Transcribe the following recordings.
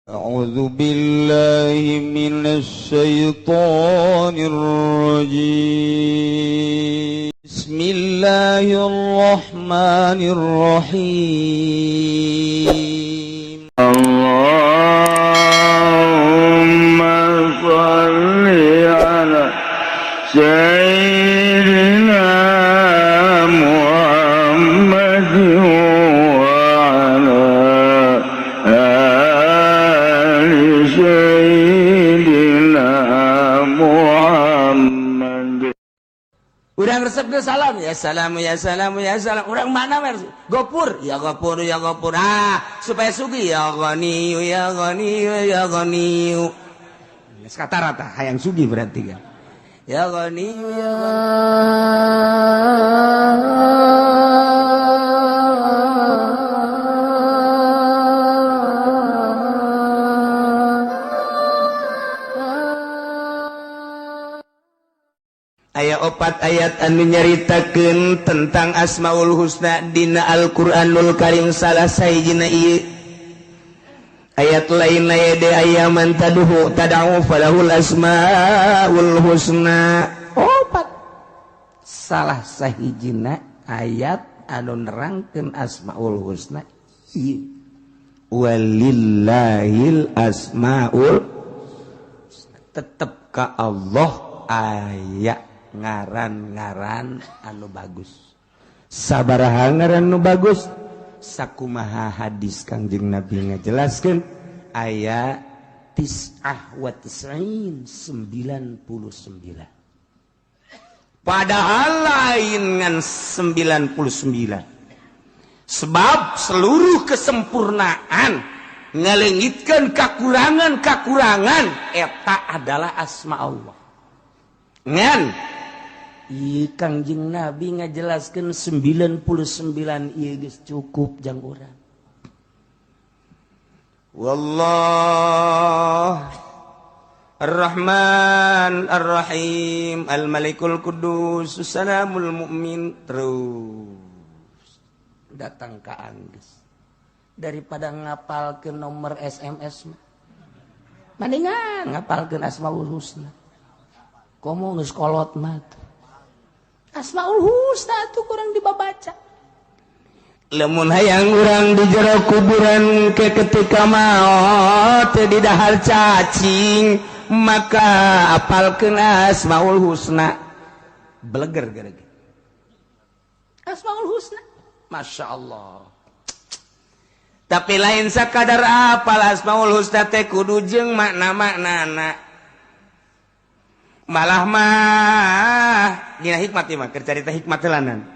أعوذ بالله من الشيطان الرجيم بسم الله الرحمن الرحيم اللهم صل على سيدنا محمد وعلى آل سيدنا محمد. Urang resep ke salam, ya salam, ya salam, ya salam. Urang mana mer? Gopur, ya gopur, ya gopur. Ah, supaya sugi, ya ghaniyu, ya ghaniyu, ya ghaniyu. Kata rata, hayang sugi berarti kan. Ya ghaniyu, ya Aya opat ayat anu nyaritakeun tentang Asmaul Husna dina Al-Qur'anul Karim salah sahijina ieu. Ayat lain aya de aya man tad'u falahul asmaul husna. Opat. Salah sahijina ayat anu nerangkeun Asmaul Husna ieu. Walillahil asmaul tetep ka Allah aya ngaran-ngaran anu bagus. Sabaraha ngaran anu bagus? Sakumaha hadis Kangjeng Nabi ngajelaskeun aya 99. Padahal lain ngan 99. Sebab seluruh kesempurnaan ngalengitkeun kakurangan-kakurangan eta adalah asma Allah. Ngan Kangjeng Nabi ngajelaskeun 99 ieu geus cukup jang urang. Wallah Ar-Rahman Ar-Rahim Al-Malikul Qudus Salamul Mu'min. Terus datang ka anggeus daripada ngapalkeun nomor SMS mendingan ngapalkeun Asmaul Husna. Komo geus kolot mah Asmaul Husna tuh kurang dibabaca. Lamun hayang urang di jero kuburan ke ketika maot di dahar cacing maka apalkeun Asmaul Husna. Beleger gara-gara Asmaul Husna. Masya Allah. Tapi lain sakadar apal Asmaul Husna teh kudu jeung makna-maknana. Malah mah dina hikmat mah keur carita hikmat telanan.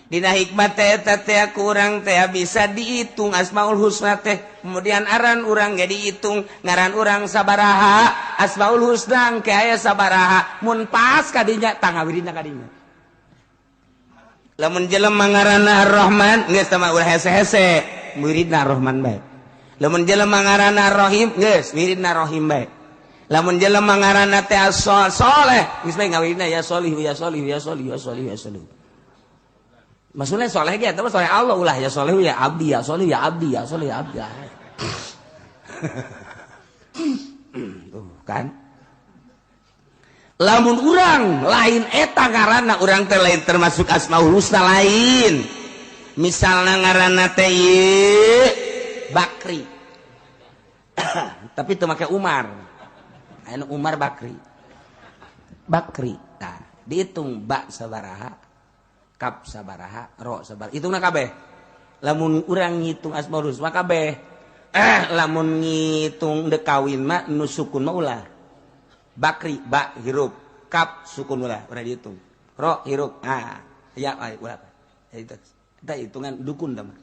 Dina hikmat teh eta teh kurang teh bisa dihitung Asmaul Husna teh. Kemudian aran urang ge dihitung, ngaran urang sabaraha, Asmaul Husna engke aya sabaraha, mun pas ka dinya tangawirina ka dinya. Lamun jelema ngaranna Ar-Rahman geus teh mah ulah hese-hese, muridna Ar-Rahman bae. Lamun jelema ngaranna Ar-Rahim geus muridna Rahim bae. Lamun jelema ngaranna teh soleh geus bae ngawirina ya solih ya solih ya solih ya solih ya solih. Maksudna soleh ge eta mah soleh Allah ulah ya solih ya abdi ya solih ya abdi ya solih ya abdi. Tuh kan. Lamun urang lain eta ngaranna urang teh lain termasuk Asmaul Husna lain. Misalna ngaranna teh Bakri. Tapi teu make Umar. Anu Umar Bakri. Bakri. Nah, dihitung ba sabaraha, kap sabaraha, ro sabaraha. Hitungna kabeh. Lamun urang ngitung Asmaul Husna kabeh. Lamun ngitung dek kawin mah nu sukun mah ulah. Bakri ba hirup, kap sukun ulah, urang dihitung. Ro hirup. Ah, ya ulah. Eta hitungan dukun dah mah.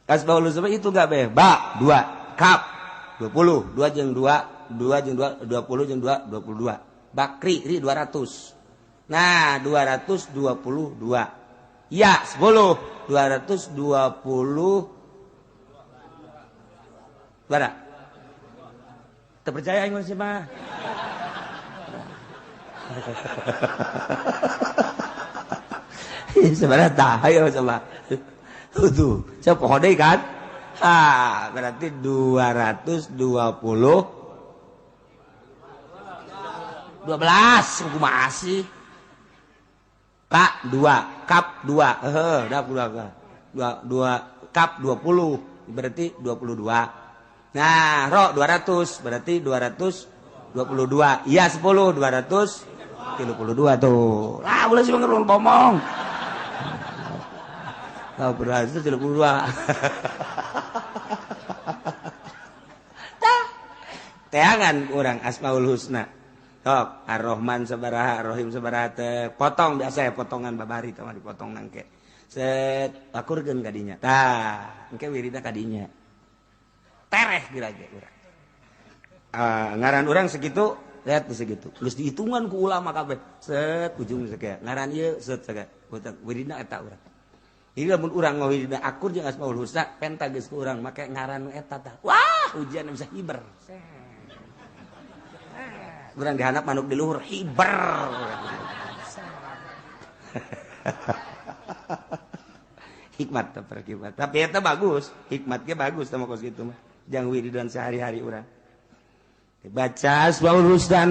Asmaul Husna itu gak be, ba 2, kap 20, 2 jeung 2, 2 jeung 2, 20 jeung 2, 22. Bakri ri 200. Nah, 222. Ya, 10, 220. Bara. Terpercaya aing masih mah. Sebenarnya tah ayo sama. Tuh, saya poho deui kan? Berarti 220 12 kumaha sih? Kak 2, kap 2. Dak 2 kap 20 berarti 22. Nah, ro 200 berarti 222. Iya 10 232 tuh. Lah ulah sih ngomong. Lah berarti 32. Teangan orang Asmaul Husna. Sok Ar-Rahman sabaraha, Ar-Rahim sabaraha teh potong biasa ya potongan babari teh dipotong nangke. Set akurkeun ka dinya. Tah, engke wirida ka dinya. Tereh kira ge urang. Ngaran urang segitu, lihat segitu. Geus dihitungan ku ulama kabeh. Set ujung sakea. Ngaran ieu set sakea. Wirida eta urang. Ieu lamun urang ngawirida akur jeung Asmaul Husna penta geus ku urang make ngaran eta tah. Wah, ujian bisa hiber. Urang dihandap manuk di luhur hiber. Hikmat tapi eta bagus, hikmatnya bagus sama kos gitu mah. Jang wiridan sehari-hari urang. Baca Asmaul Husna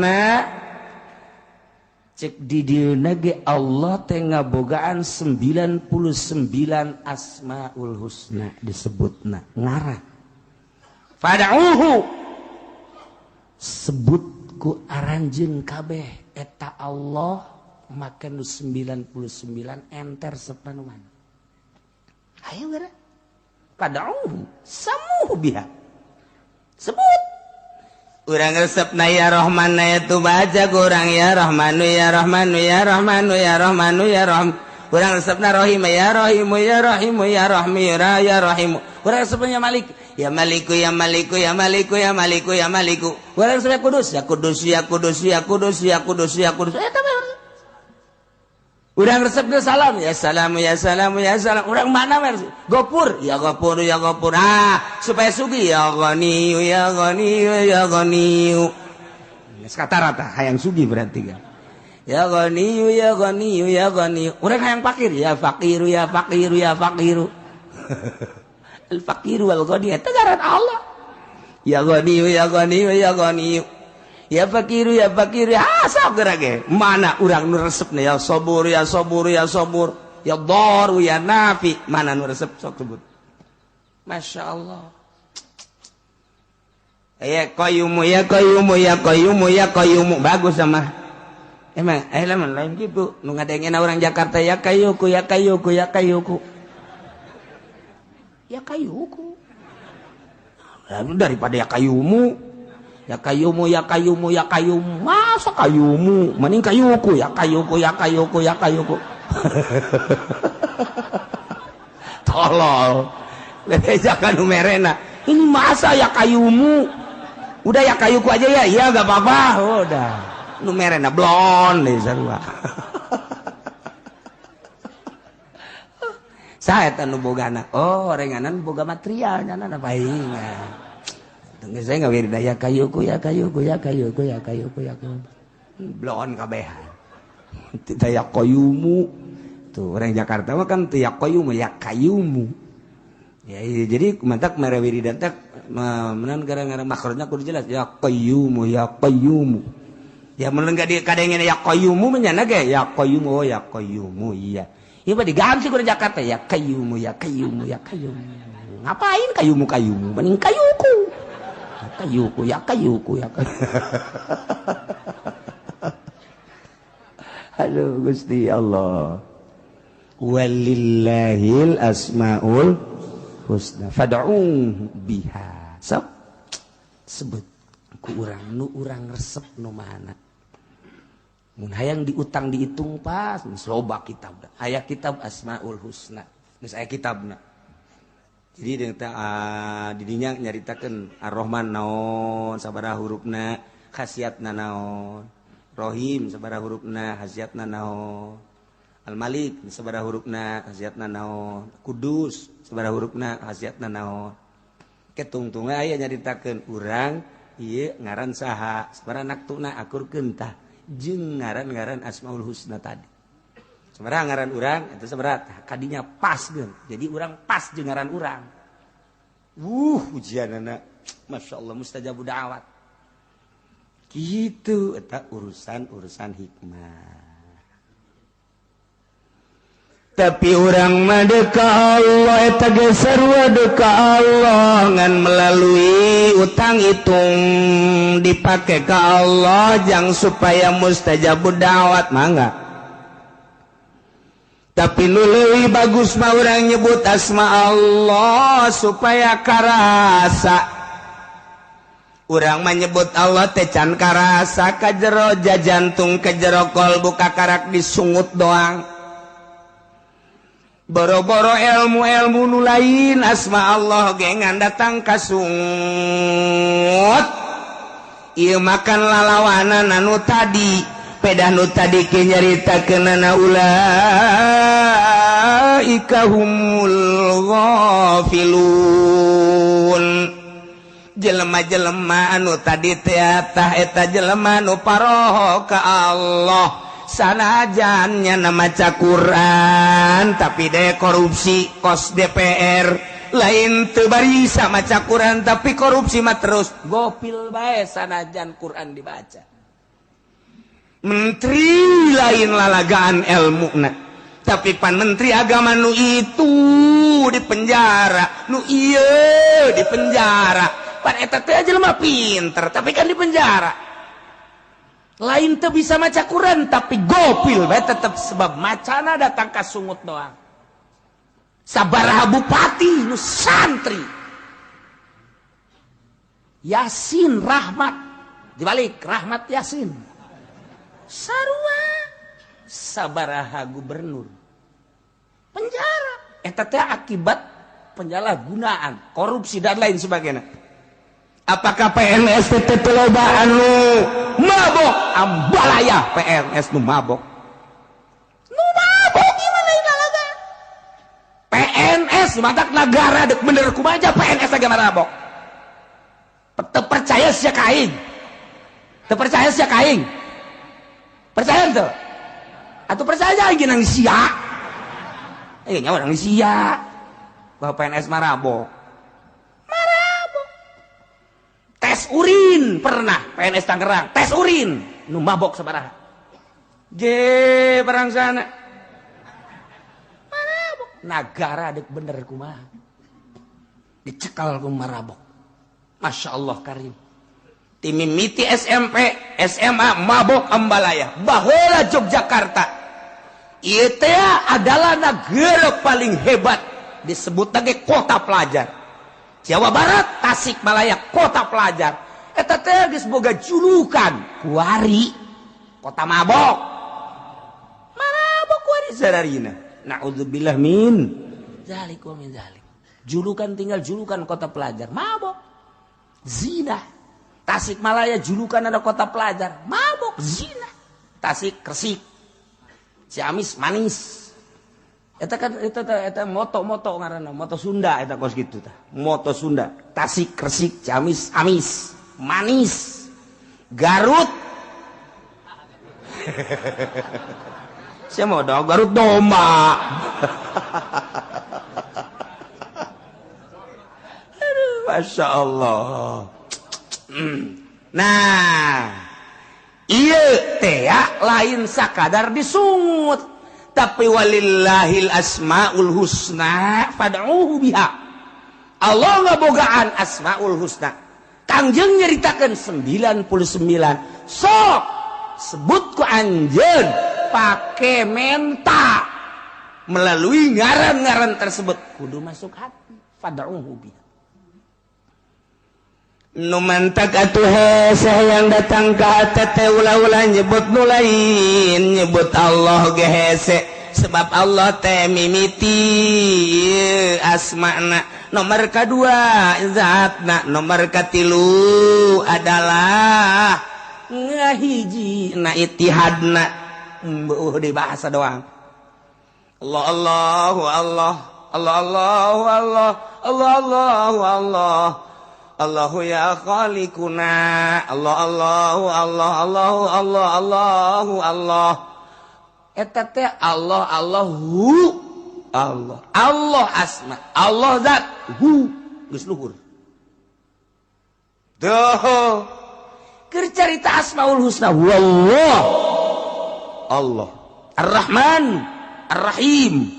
cek di dieuna ge Allah teh ngabogaan 99 Asmaul Husna disebutna ngaran. Fad'uhu sebut ku aranjeun kabeh eta Allah make nu 99 enter sepanuan. Ayo gara. Pada'uhu samuhu biha. Sebut. Urang resepna ya Rahman ya tu baca kurang ya Rahmanu ya Rahmanu ya Rahmanu ya Rahmanu ya Rahman. Urang resepna Rahim ya Rahimu ya Rahimu ya Rahmi ya Rahimu. Urang resepna Malik ya Maliku ya Maliku ya Maliku ya Maliku ya Maliku. Urang resepna Kudus ya Kudus ya Kudus ya Kudus ya Kudus ya Kudus. Eta mah. Urang resepna Salam ya Salamu ya Salamu ya Salam. Urang mana versi? Gopur ya Gopur ya Gopur. Supaya sugi ya Ghaniyu ya Ghaniyu ya Ghaniyu. Sekarang hayang sugi berarti kan. Ya Ghaniyu ya Ghaniyu ya Ghaniyu. Urang hayang fakir ya Fakiru ya Fakiru ya Fakiru. Al Fakiru wal Ghani eta ngaran Allah. Ya Ghaniyu ya Ghaniyu ya Ghaniyu. Ya Fakiru ya Fakiru. Sok gerage. Mana urang nu resepna ya Sabur ya Sabur ya Sabur. Ya Daru ya Nafi. Mana nu resep sok sebut. Masya Allah. Ya Qayyumu ya Qayyumu ya Qayyumu ya Qayyumu. Bagus sama. Emang lain gitu. Nu ngadengena orang Jakarta ya Kayyuku ya Kayyuku ya Kayyuku. Ya Kayyuku. Lalu daripada ya Kayyumu. Ya Kayyumu ya Kayyumu ya Kayyumu. Masa Kayyumu? Mending Kayyuku ya Kayyuku ya Kayyuku ya Kayyuku. Tolol. Lebejakan numerena. Ini masa ya Kayyumu? Udah ya Kayyuku aja ya. Iya gak apa-apa. Udah. Numerena blon deh sarua. Saya tanu bogana. Oh, renganan boga material nana paingan. Tunggu saya nggak wirida ya Kayyuku ya Kayyuku ya Kayyuku ya Kayyuku ya Kayyuku. Blon kabehan. Tidak ya Qayyumu. Tuh orang Jakarta mah kan teu ya Qayyumu ya Kayyumu. Ya jadi mantak mere wiridan teh menan gara-gara makrotna kudu jelas ya Qayyumu ya Qayyumu. Ya mun enggak dikadengin ya Qayyumu menyana ge ya Qayyumu oh ya Qayyumu iya. Ieu mah diganti ku Jakarta ya Qayyumu ya Qayyumu ya Qayyumu. Ngapain Qayyumu Qayyumu? Mending Kayyuku. Ya Kayyuku ya Kayyuku ya Kayyuku. Aduh Gusti Allah. Walillahil asmaul husna fad'uhu biha. Sebut ku urang nu urang resep nu mana. Mun hayang diutang dihitung pas, loba kitab. Aya kitab Asmaul Husna. Geus aya kitabna. Jadi di dinya nyaritakeun Ar-Rahman naon, sabaraha hurufna, khasiatna naon. Rahim sabaraha hurufna, khasiatna naon. Al-Malik sabaraha hurufna, khasiatna naon. Kudus sabaraha hurufna, khasiatna naon. Ketungtungna aya nyaritakeun urang ieu ngaran saha, sabaraha naktuna akurkeun tah. Jeung ngaran-ngaran Asmaul Husna tadi. Sebenarnya ngaran urang itu sebenarnya kadinya pas kan. Jadi urang pas jeung ngaran urang. Ujianana Masya Allah mustajabu da'awat. Gitu eta urusan hikmah. Tapi orang madeka Allah eta ge sarua deka Allah ngan melalui utang hitung dipake ka Allah jang supaya mustajabud da'wat mangga. Tapi nu leuwih bagus mah urang nyebut asma Allah supaya karasa. Urang mah nyebut Allah teh can karasa ka jero jantung ka jero kolbu ka karak disungut doang. Boro-boro ilmu nu lain asma Allah ge datang kasungut. Ieu makan lalawanan anu tadi pedah nu tadi ke nyaritakeunana ulaika humul ghafilun. Jelema-jelema anu tadi teh eta jelema nu paroho ka Allah. Sanajan nya maca Quran tapi deh korupsi kos DPR lain teu barisa maca Quran tapi korupsi mah terus gopil bae sanajan Quran dibaca. Menteri lain lalagaan ilmuna tapi pan menteri agama nu itu dipenjara nu ieu dipenjara pan eta teh jelema pinter tapi kan dipenjara. Lain teu bisa maca Quran tapi gopil bae tetep sebab macana datang ka sungut doang. Sabaraha bupati nu santri Yasin Rahmat dibalik Rahmat Yasin sarua sabaraha gubernur penjara eta teh akibat penyalahgunaan korupsi dan lain sebagainya. Apakah PNS teh loba anu mabok ambalaya PNS nu mabok gimana lalaga PNS matak negara dek bener kumaha PNS lagi mabok teu percaya sia kaing percaya teu atuh percaya lagi nang sia nya urang sia bahwa PNS marabok tes urin pernah PNS Tangerang tes urin nu mabok sabaraha ge barang sana marabok nagara dek bener kumaha dicekal ku marabok. Masya Allah karim timimiti SMP SMA mabok ambalaya baheula Yogyakarta ieu teh adalah negara paling hebat disebut lagi kota pelajar. Jawa Barat, Tasikmalaya, kota pelajar. Eta teh geus boga julukan kuari, kota mabok. Mabok kuari sararina. Nauzubillah min zalik wa min zalik. Julukan tinggal julukan kota pelajar, mabok. Zina. Tasikmalaya julukan ada kota pelajar, mabok, zina. Tasik Kresik. Ciamis manis. Eta kan eta moto ngaranna moto Sunda eta kos kitu tah. Moto Sunda, Tasik, Kresik, Ciamis, amis, manis. Garut. Saya mau dong Garut domba. Aduh, Masya Allah. Nah, ieu teh lain sakadar disungut. Tapi walillahil asmaul husna fad'uhu biha. Allah ngabogaan asmaul husna. Kangjeng nyeritakeun 99. Sok sebut ku anjeun pake menta. Melalui ngaran-ngaran tersebut kudu masuk hati. Fad'uhu biha. Nu mantak atuh hese yang datang ka hati ulah-ulah nyebut nu lain nyebut Allah ge hese sebab Allah teh mimiti asmana nomor kadua zatna nomor katilu adalah ngahiji na itihadna di bahasa doang Allah Allahu Allah Allah Allahu Allah Allah Allahu Allah Allahu ya khaliquna Allah Allahu Allah Allahu Allah Allahu Allah eta teh Allah Allah asma Allah zat hu geus luhur tuh keur carita asmaul husna wallah Allah Ar-Rahman Ar-Rahim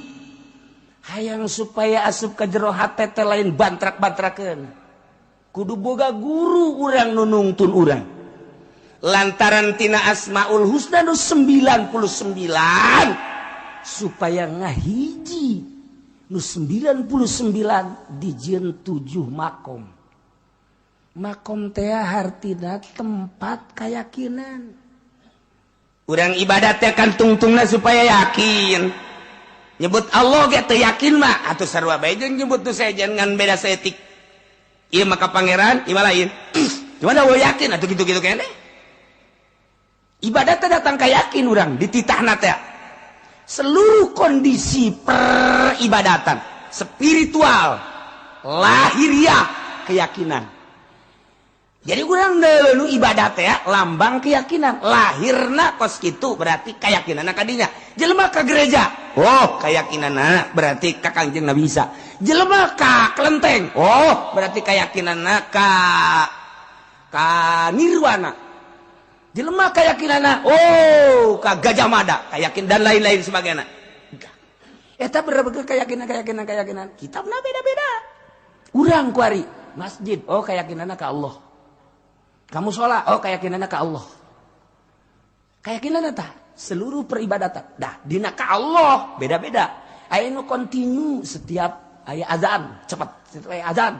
hayang supaya asup ka jero hate teh lain bantrak-bantrakeun kudu boga guru urang nu nungtun urang lantaran tina asmaul husna nu 99 supaya ngahiji nu 99 dijieun 7 makom makom teh hartina tempat keyakinan urang ibadat teh kan tungtungna supaya yakin nyebut Allah ge teu yakin mah atuh sarua bae jeung nyebut nu sejen ngan beda setik ieu maka pangeran ieu lain cuma da yakin atuh gitu-gitu keneh ibadat teh datang ka yakin urang dititahna teh seluruh kondisi peribadatan spiritual lahiriah keyakinan jadi urang deuleu ibadat teh lambang keyakinan lahirna kos kitu berarti keyakinanna kadinya jelema ka gereja oh keyakinanna berarti ka Kangjeng Nabi Isa jelema ka kelenteng oh berarti keyakinanna ka nirwana jelema keyakinanna oh ka Gajah Mada keyakin dan lain-lain sebagainya eta bener-bener keyakinan kitabna beda-beda urang kuari masjid oh keyakinanna ka Allah kamu sholat oh keyakinanna ka Allah keyakinanna tah seluruh peribadatan dah dina ka Allah beda-beda aya nu kontinu setiap aya azan cepet aya azan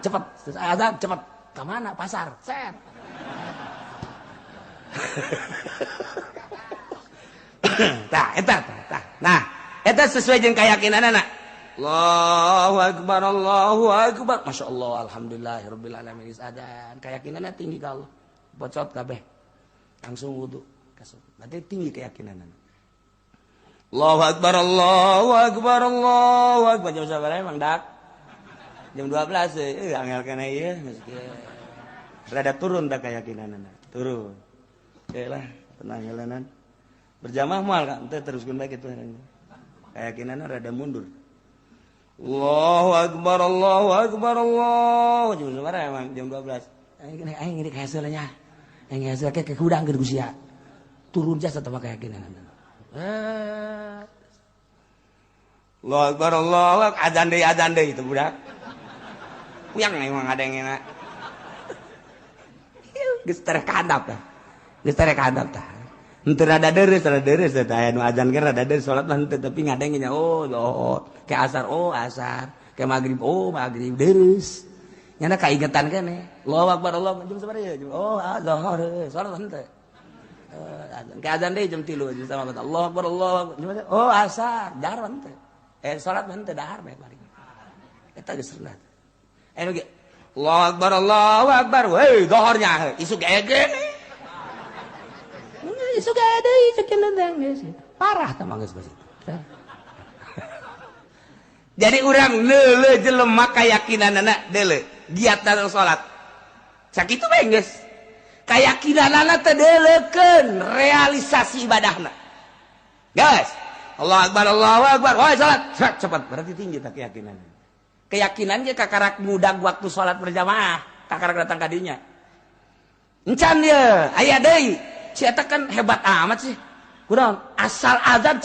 cepet ka mana pasar set tah eta nah eta sesuai jeung keyakinanna Allahu akbar masyaallah alhamdulillahirabbil alamin adzan keyakinanna tinggi ka Allah bocot kabeh langsung wudu kasut berarti tinggi keyakinanna Allahu akbar jam sabaraha emang dak jam 12 angel kana ieu rada turun dah keyakinanna turun lah tenang jalanan berjamaah moal kan teh teruskeun bae kitu keyakinanna rada mundur Allahu akbar jam sabaraha emang jam 12 aing ngeurik hasilnya aing hasil ke kudang keur Gusti turun jasa teh keyakinanna Allahu akbar adzan deui itu budak puyang emang ada yang enak geus terekadap tah geus terekadap tah henteu rada deres tah aya nu adzan ge rada deres salat mah henteu tapi ngadeng nya oh ke asar ke magrib deres nyana kaingetan keneh Allahu akbar Allah jam sabaraha oh zuhur salat henteu ke adzan deui jam 3 jam sama Allahu akbar oh asar dahar henteu salat henteu dahar bae bari eta geus rendah anu ge Allahu akbar weh zuhurnya isuk ege isuk deui sakeun geus parah tah manggeus basi jadi urang leuleuh jelema keyakinanna deuleuh giatna salat sakitu bae geus keyakinanna teh deuleukeun realisasi ibadahna geus Allahu akbar woi salat cepet berarti tinggi tah keyakinan ge kakarak mudag waktu salat berjamaah kakarak datang ka dinya encan ye aya deui si eta kan hebat amat sih kunaon asal azan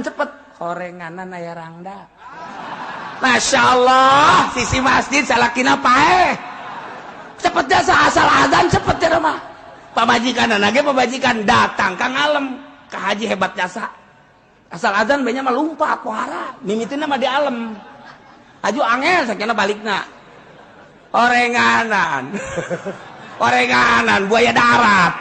cepet horenganan aya rangda Masya Allah sisi masjid salakina paeh cepet jasa asal azan cepet ya mah pamajikan anake pamajikan datang ka ngalem ka haji hebat jasa asal azan banyak mah lumpat pohara mimitina mah di alem aju angel sakena balikna orenganan buaya darat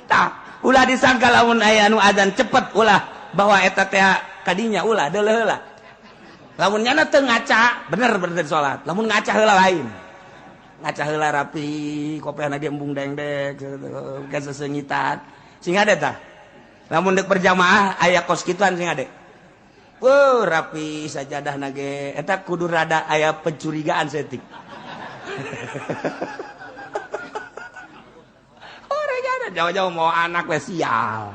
tah ulah disangka lamun aya anu adzan cepet ulah bahwa eta teh kadinya ulah deuleuh heula lamun nyana teu ngaca bener salat lamun ngaca heula lain ngaca heula rapi kopehna ge embung dengdek geus sesengitan sing ade tah lamun deuk berjamaah aya kos kituan sing ade rapi sajadah nage eta kudu rada aya pencurigaan setik orang ada jauh-jauh mau anak we sial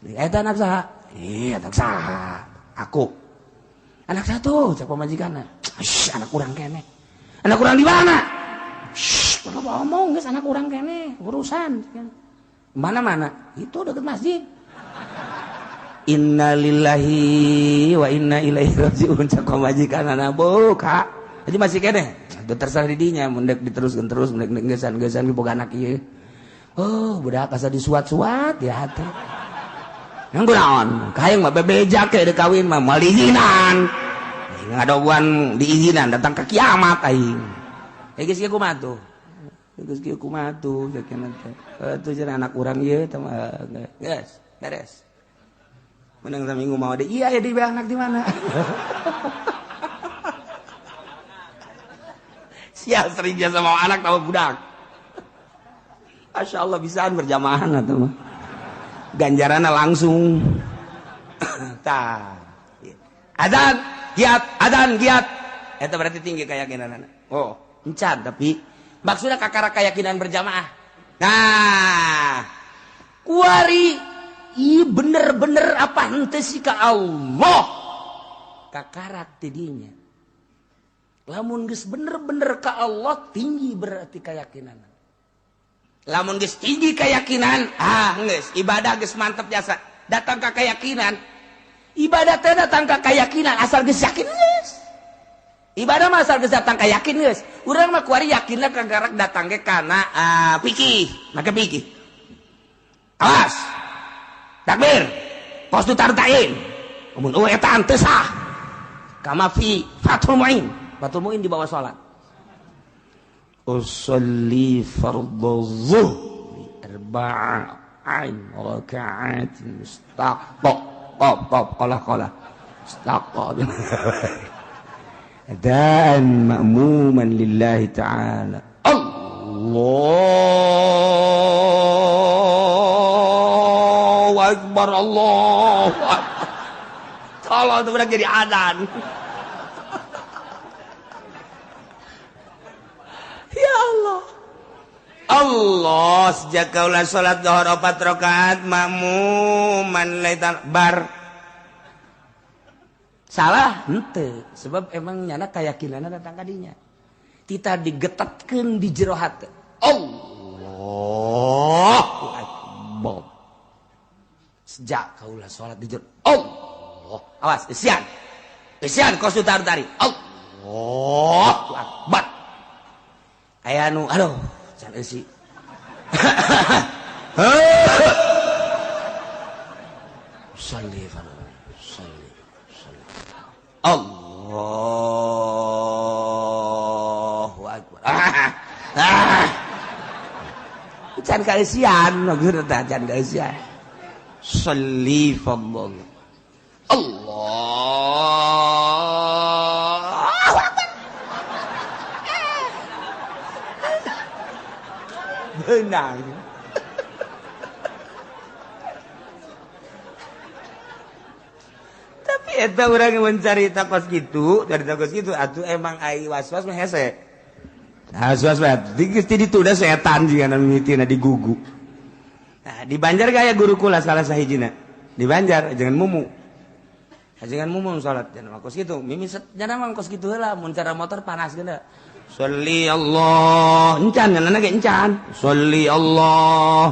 Eta anak saha? Anak saha? Aku. Anak satu, cek pemajikanna. Anak kurang kene. Anak kurang di mana? Kenapa ngomong guys anak kurang kene, urusan. Mana-mana? Itu dekat masjid. Innalillahi wa inna ilaihi rajiun, cek pemajikanna buka. Jadi masih kene. Itu terserah didinya, mendek diteruskan terus, mendek gesan-gesan boga anak ieu. Oh, budak asa disuat-suat ya hati. Yang kunaon? Kayak mah bebeja ke kawin mah mal diizinan. Ngadoguan diizinan datang ke kiamat aing. Geus kieu kumaha tuh? Geus kieu kumaha tuh sakeuna teh. Atuh cenah anak urang ieu teh mah geus beres. Menang saminggu mau deh. Iya ya di anak di mana? Sia sering dia sama anak tahu budak. Masya Allah bisaan berjamaah atau mah. Ganjarannya langsung. Tah. Adzan, giat. Itu berarti tinggi keyakinan. Oh, encan tapi maksudnya kakara keyakinan berjamaah. Nah, kuari bener-bener apa henteu sih ka Allah. Kakarak tidinya. Lamun geus bener-bener ka Allah tinggi berarti keyakinan. Lamun geus tinggi keyakinan, geus ibadah geus mantep jasa. Datang ke keyakinan. Ibadah teh datang ke keyakinan asal geus yakin geus. Ibadah mah asal geus datang ke yakin geus. Urang mah kuari yakinna kagarak datang ke kana pikih, maka pikih. Awas. Takbir. Pos tartain. Mun eta teu sah. Kama fi Fathul Muin. Fathul Muin di bawah salat. Usolli fardhu zuhri arba'in raka'atin mustaqbal qala mustaqbal dan ma'muman lillahi ta'ala Allahu akbar Allahu akbar. Kalau itu benar jadi adzan. Ya Allah. Allah sejak kaulah salat zuhur 4 rakaat makmuman laitan bar. Salah henteu sebab emang nyana keyakinanna datang ka dinya. Kita digetatkeun di jero hate. Allahu akbar. Sejak kaulah salat di jero Allah. Awas isian. Isian kos tari. Allahu akbar. Aya anu aduh can eusi. Salli Allahu akbar. Can kaeusian maksudna teh can kaeusian. Salli fadl. Allahu akbar. Benar. Tapi eta urang mencari takos gitu, dari takos gitu atuh emang ai was-was mah hese. Was-was bae. Di ditu da setan jiga anu mitina digugu. Nah, di Banjar gaya guru kula salah sahijina. Di Banjar jangan mumu. Jangan mumu salat jangan kos gitu. Mimi jangan mah kos gitu heula mun cara motor panas geuna. Sholli Allah encan nana ge encan. Sholli Allah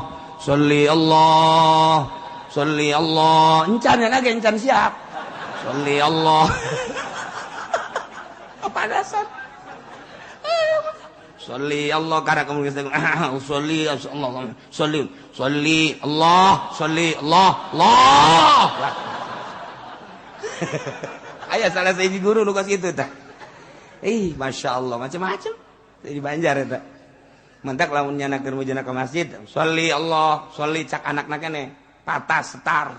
encan nana ge encan siap. Sholli Allah. Kepanasan. Sholli Allah karena kamu geus sholli Allah. Aya salah sahiji guru nu kos kitu tah. Masya Allah macam-macam di Banjar eta. Mentak lamun nyanakeun mujana ka masjid, sholli Allah, sholli cak anakna keneh, patas setar.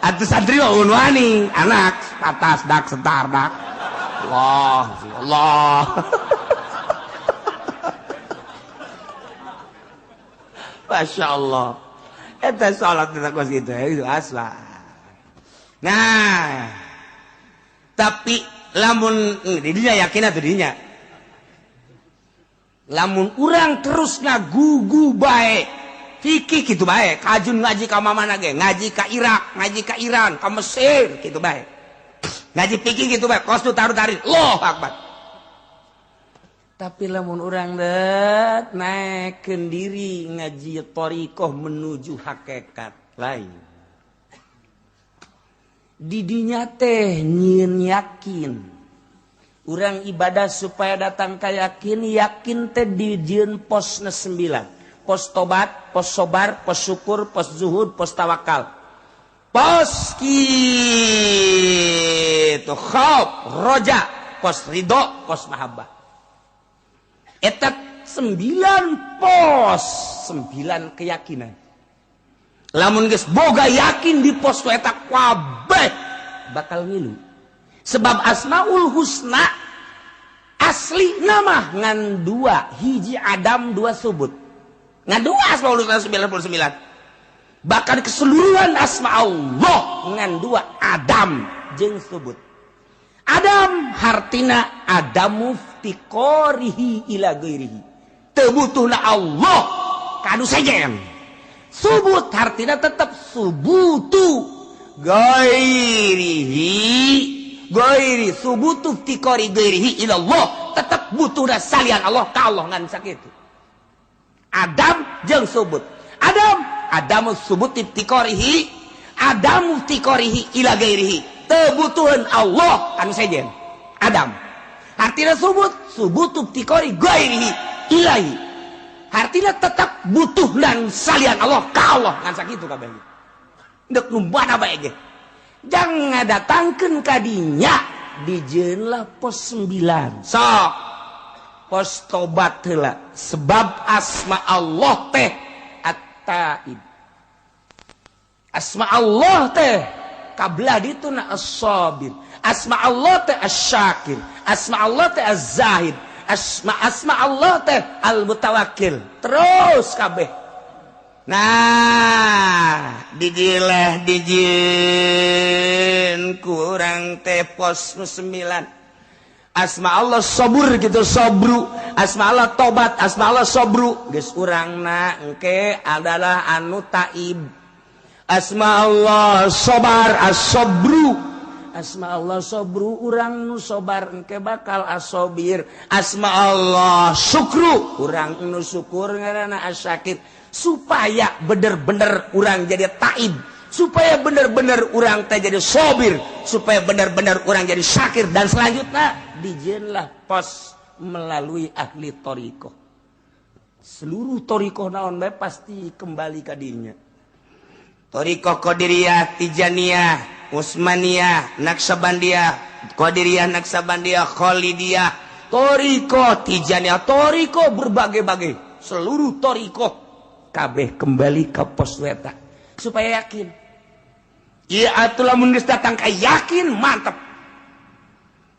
Atuh santri mah wani, anak patas dak setar dak. Allah. Masya Allah. Eta salat kita kos gitu itu asla. Nah, tapi lamun didinya yakin atau didinya lamun urang terus ngagugu bae fikih gitu bae, kajun ngaji ka mana ge, ngaji ka Irak, ngaji ka Iran, ka Mesir gitu bae. Ngaji fikih gitu bae, kos tu taruh-taruh, Allahu Akbar. Tapi lamun urang dek naikkeun diri ngaji thariqah menuju hakikat lain. Didinya teh nyieun yakin. Urang ibadah supaya datang ka yakin, yakin teh dijieun posna 9. Pos tobat, pos sobar, pos syukur, pos zuhud, pos tawakal. Pos kitu khauf, roja, pos ridho, pos mahabbah. Eta 9 pos, 9 keyakinan. Lamun geus boga yakin di pos eta kabeh bakal ngilu. Sebab Asmaul Husna asli nama ngan 2, hiji Adam 2 subut. Ngan 2 Asmaul Husna 99. Bahkan keseluruhan asma Allah ngan 2 Adam jeung subut. Adam hartina Adamu ftiqorihi ila ghairihi. Teu butuhna Allah kanu sejen. Subut hartina tetap subutu ghairi subutu ftiqori ghairihi ila Allah, tetap butuhna salian Allah ka Allah ngan sakitu. Adam jeung subut. Adamu subut ftiqorihi, Adamu ftiqorihi ila ghairihi. Kebutuhan Allah anu sejen Adam artinya subut ftiqori ghairihi ilahi artinya tetap butuh dan salian Allah ka Allah ngan sakitu kabeh deuk nu bada bae ge jang ngadatangkeun ka dinya dijieun lah pos 9 sok pos tobat heula sebab asma Allah teh at-taib asma Allah teh kablah ditu na as-sabir, asma Allah teh as-syakir, asma Allah teh az-zahid, asma Allah teh al-mutawakkil. Terus kabeh. Nah, dijieun kurang teh pos 9. Asma Allah sabur gitu sabru, asma Allah tobat, asma Allah sabru. Geus urangna engke adalah anu taib. Asma Allah sobar as-sabru, asma Allah sabru urang nu sobar engke bakal as-sabir. Asma Allah syukru urang nu syukur ngaranna as-syakir. Supaya bener-bener urang jadi taib, supaya bener-bener urang teh jadi sabir, supaya bener-bener urang jadi syakir, dan selanjutnya dijieunlah pos melalui ahli thariqah. Seluruh thariqah naon bae pasti kembali ka dinya. Thariqah Qadiriyah, Tijaniyah, Utsmaniyah, Naqsabandiyah, Qadiriyah, Naqsabandiyah, Khalidiyah, Thariqah Tijaniyah, thariqah berbagai-bagai. Seluruh thariqah kabeh kembali ke pos eta supaya yakin. Ieu atuh lamun geus datang ka yakin mantep.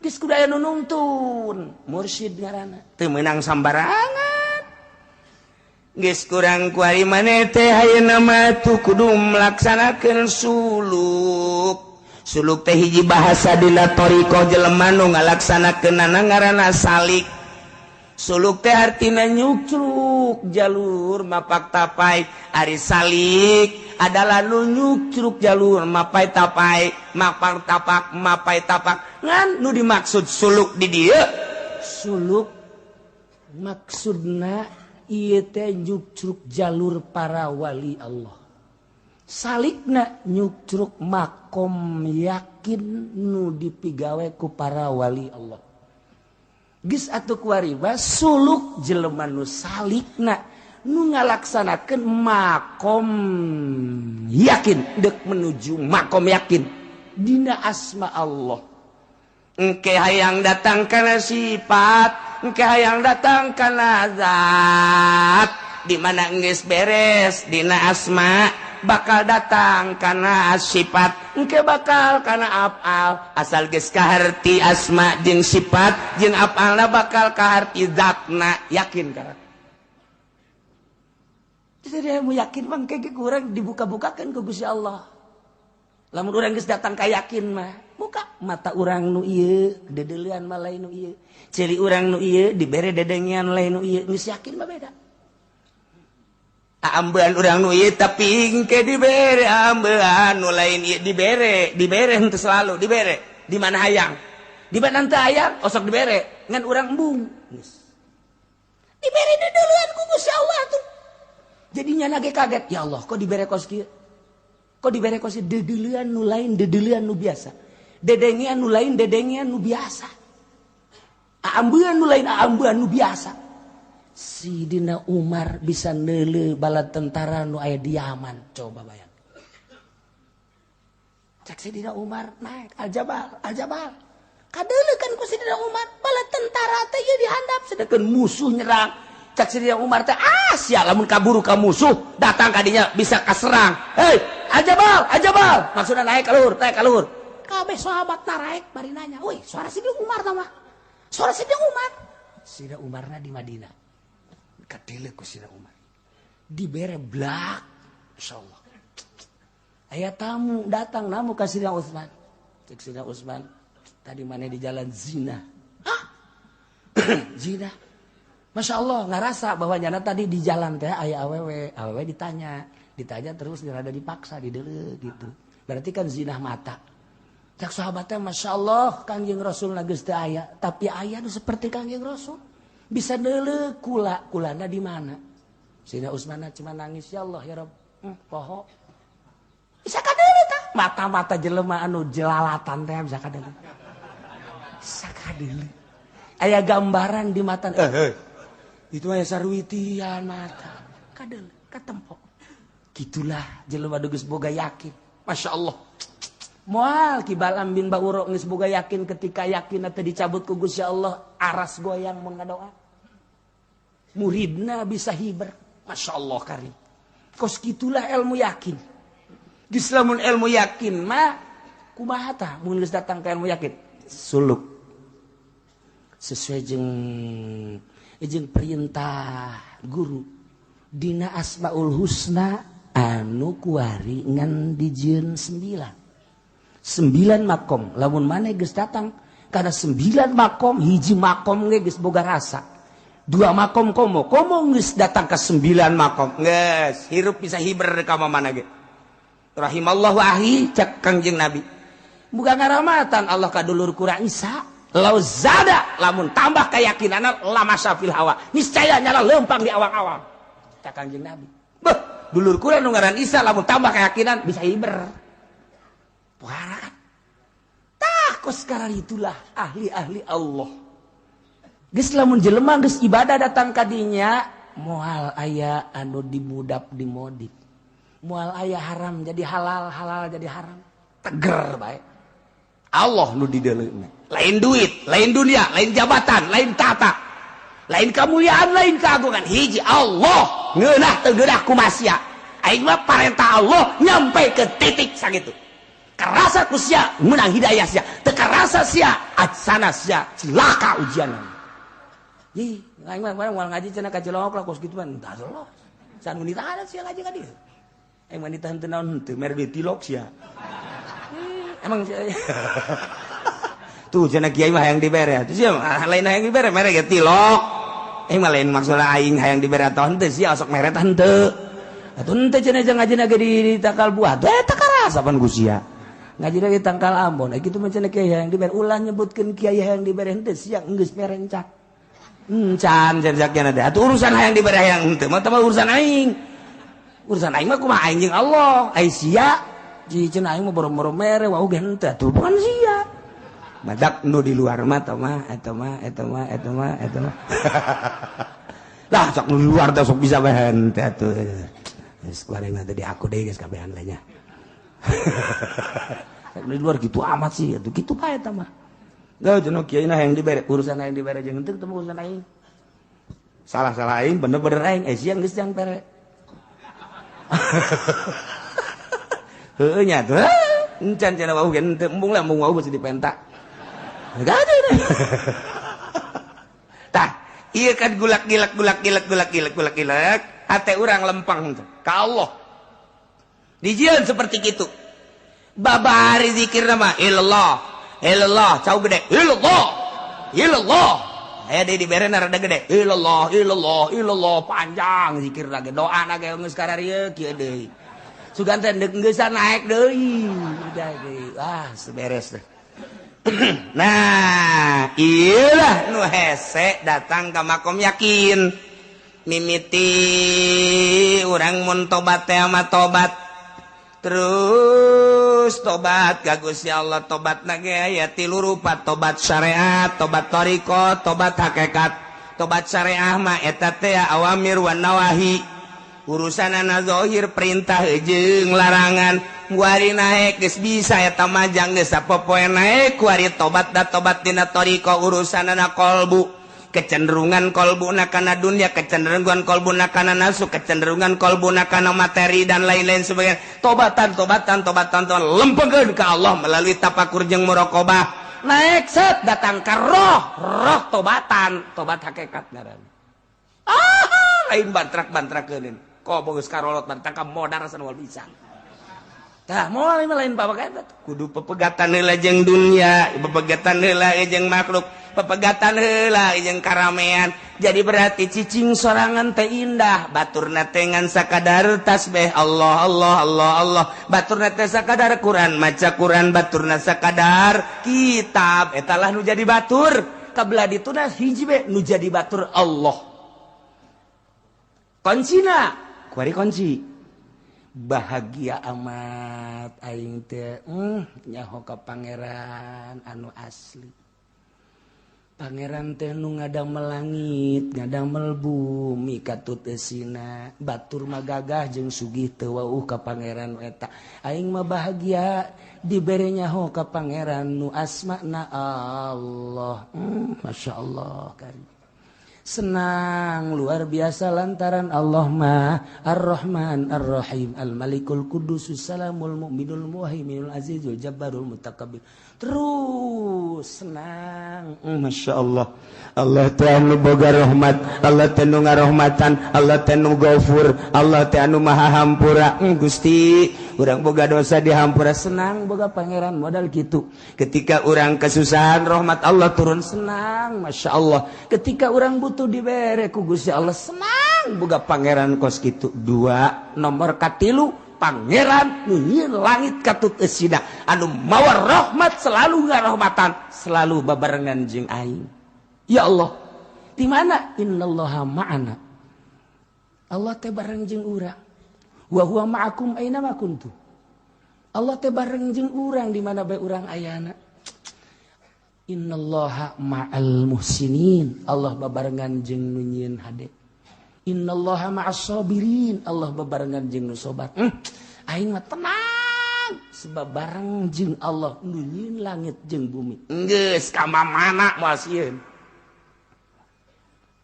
Geus kudu aya nu nuntun, mursyid ngaranna. Teu meunang sambarangan. Geus kurang kuari maneh teh hayeuna mah tuh kudu melaksanakeun suluk. Suluk teh hiji bahasa dina thariqah jelema nu ngalaksanakeunana ngaranna salik. Suluk teh artina nyucruk jalur mapak tapai. Ari salik adalah nu nyucruk jalur mapai tapai, mapak tapak, mapai tapak. Ngan nu dimaksud suluk di dieu. Suluk maksudna ieu teh nyucruk jalur para wali Allah. Salikna nyucruk makom yakin nu dipigawe ku para wali Allah. Geus atuh kuari suluk jelema nu salikna nu ngalaksanakeun makom yakin deuk menuju makom yakin dina asma Allah. Engke hayang datang kana sifat, engke hayang datang kana zat, di mana geus beres dina asma bakal datang kana sifat, engke bakal kana afal. Asal geus kaharti asma jeung sifat jeung afalna bakal kaharti zatna, yakin kana. Jadi mau yakin mah engke kurang dibuka-bukakeun ku Gusti Allah. Lamun urang geus datang ka yakin mah, buka mata urang nu ieu, dedeulean mah lain nu ieu. Cili urang nu ieu dibere dedengian lain nu ieu, geus yakin mah beda. ambean urang nu ieu tapi engke dibere ambean nu lain ieu dibere henteu selalu dibere di mana hayang di mana teu hayang osok dibere ngan urang embung geus dibere deuleuan ku Gusti Allah tuh jadinya lagi kaget ya Allah kok dibere kos kieu kok dibere kos deuleuan nu lain deuleuan nu biasa dedengian nu lain dedengian nu biasa ambean nu lain ambean nu biasa. Sidina Umar bisa neuleuh bala tentara nu aya di Yaman. Coba bayang. Cek Sidina Umar naik Al-Jabal. Kadeuleuh kan ku Sidina Umar bala tentara teh ieu dihandap sedangkeun musuh nyerang. Cek Sidina Umar teh sia lamun kaburu ka musuh datang ka dinya bisa kaserang. Hei, Al-Jabal. Maksudna naik ka luhur. Kabeh sahabat naik bari nanya, "Woi, suara Sidina Umar tah mah?" Suara Sidina Umar. Sidina Umarna di Madinah. Kadeuleuh ku Sidina Umar dibere blak insyaallah aya tamu datang namu ka Sidina Utsman cek Sidina Utsman tadi mana di jalan zina zina Masya Allah ngarasa bahwa nyana tadi di jalan teh aya awewe ditanya terus dirada dipaksa dideuleuh gitu berarti kan zina mata cek sahabatnya Masya Allah Kangjeng Rasul geus teu aya tapi aya nu seperti Kangjeng Rasul bisa deuleuh kulana di mana Sidina Utsman cuma nangis ya Allah ya Rabb poho bisa kadeuleuh tah mata-mata jelema anu jelalatan teh bisa kadeuleuh aya gambaran di mata itu aya sarwitian mata kadeuleuh katempo gitulah jelema geus boga yakin Masya Allah moal Kibalam bin Ba'uro geus boga yakin ketika yakin teh dicabut ku Gusti Allah aras goyang mengadoa muridna bisa hiber Masya Allah karim kos gitulah ilmu yakin geus lamun ilmu yakin mah kumaha tah mun geus datang ka ilmu yakin suluk sesuai jeung perintah guru dina Asmaul Husna anu kuari ngan dijieun 9 makom lamun maneh geus datang karena 9 makom hiji makom ge geus boga rasa 2 makom komo geus datang ke 9 makom geus hirup bisa hiber ka mana ge rahimallahu ahi cek Kangjeng Nabi muga ngaramatan Allah ka dulur kurang Isa lau zada lamun tambah keyakinanna lama syafil hawa niscaya nyala leumpang di awang-awang cek Kangjeng Nabi beuh dulur kurang nu ngaran Isa lamun tambah keyakinan bisa hiber puara kan takut sekarang itulah ahli-ahli Allah geus lamun jelema geus ibadah datang kadinya moal aya anu dimudap dimodif moal aya haram jadi halal jadi haram teger bae Allah nu dideuleuhna lain duit lain dunia lain jabatan lain tata lain kemuliaan lain keagungan hiji Allah ngeunah teu geunah ku masia aing mah parentah Allah nyampe ke titik sakitu kerasa ku sia menang hidayah sia teu karasa sia acsana sia cilaka ujianna ih aing mah moal ngaji cenah ka Cilongok lah kos kitu mah tah lolos san wanita ada sia ngaji ka dieu aing wanita henteu naon henteu mere duit tilok sia emang sia tuh cenah kiai mah hayang dibere tuh sia lain hayang dibere mere ge tilok aing mah lain maksudna aing hayang dibere atau henteu sia osok mere tah henteu atuh henteu cenah ngajina ge di Tangkal Buah teh teu karasa pan ku sia ngaji lagi Tangkal Ambon gitu macam kiai yang diber ulah nyebutkan kiai yang diber henteu siang geus merencak can jarjakna ada atuh urusan hayang diber hayang henteu mah urusan aing mah kumaha aing jeung Allah ai sia ji cenah aing mah boro-boro mere wau ge henteu atuh bukan sia badak nu di luar mah eta mah lah sok nu di luar teh sok bisa bae henteu atuh geus kuareng tadi aku deui geus kabehan lainnya di luar gitu amat sih itu gitu bae eta mah da cenah kiai na hayang dibere urusan hayang dibere jeung henteu teh urusan aing salah aing bener-bener aing sia geus jang pere heueuh nya tuh encan cenah wau ge henteu embung lah embung wau geus dipenta gade deh tah ieu kan gulak hate urang lempang ka Allah dijieun seperti gitu babari zikir nama ilallah cau gede ilallah Deui dibere rada gede. Ilallah, ilallah, ilallah panjang zikir lagi. Doa lagi geus kararieu kieu deui. Sugan teh geusana naik deui. Udah deui. Ah, seberes teh. Nah, iyalah nu hese datang ka makom yakin. Mimiti urang mun tobat teh mah tobat. Terus tobat ka Gusti Allah, tobat ge aya 3 rupa, tobat syariat, tobat thariqah, tobat hakikat. Tobat syariah mah eta teh awamir wan nawahi. Urusanana zahir perintah jeung larangan. Kuari naik geus bisa eta majang geus sapopoe naik kuari tobat da tobat dina thariqah urusanana qalbu. Kecenderungan kolbuna kana dunia, kecenderungan kolbuna kana nafsu, kecenderungan kolbuna kana materi dan lain-lain sebagainya. Tobatan lempengkeun ka Allah melalui tapakur jeung muraqabah. Naik set datang ka roh tobatan, tobat hakikat ngaran. Lain bantrak-bantrakeun. Ko bogeus karolot bantrak ka modar san wal bisa. Tah moal lain babagan kudu pepegatan heula jeung dunia, pepegatan heula jeung makhluk, pepegatan heula jeung karamean. Jadi berarti cicing sorangan teh indah, baturna teh ngan sakadar tasbih Allah Allah Allah Allah, baturna teh sakadar Quran, maca Quran, baturna sakadar kitab, eta lah nu jadi batur. Kabelah dituna hiji be nu jadi batur Allah. Kuncina, kuari kunci. Bahagia amat aing teh nyaho ka pangeran anu asli. Pangeran teh nu ngadamel langit, ngadamel bumi katut eusina. Batur mah gagah jeung sugih teu wauh ka pangeran eta. Aing mah bahagia dibere nyaho ka pangeran nu asmana Allah. Masyaallah kan. Senang luar biasa lantaran Allah mah Ar-Rahman Ar-Rahim Al-Malikul Qudusus Salamul Mu'minul Muhaiminul Azizul Jabbarul Mutakabbir. Terus senang, Masya Allah. Allah teh anu boga rahmat, Allah teh anu ngarahmatan, Allah teh anu Ghafur, Allah teh anu maha hampura. Gusti, urang boga dosa dihampura, senang boga pangeran modal gitu. Ketika urang kesusahan rahmat Allah turun, senang, Masya Allah. Ketika urang butuh dibere ku Gusti Allah, senang boga pangeran kos gitu. 2 nomor katilu pangeran nu nyieun langit katut eusina anu mawa rahmat selalu ngarahmatan selalu babarengan jeung aing. Ya Allah, di mana innallaha ma'ana. Allah teh bareng jeung urang. Wa huwa ma'akum aina ma kuntum. Allah teh bareng jeung urang di mana bae urang ayana. Innallaha ma'al muhsinin. Allah babarengan jeung nu nyieun hade. Innallaha ma'as sabirin. Allah babarengan jeung nu sabar. Aing mah tenang sebab bareng jeung Allah nu nyieun langit jeung bumi. Geus ka mamana moal sieun.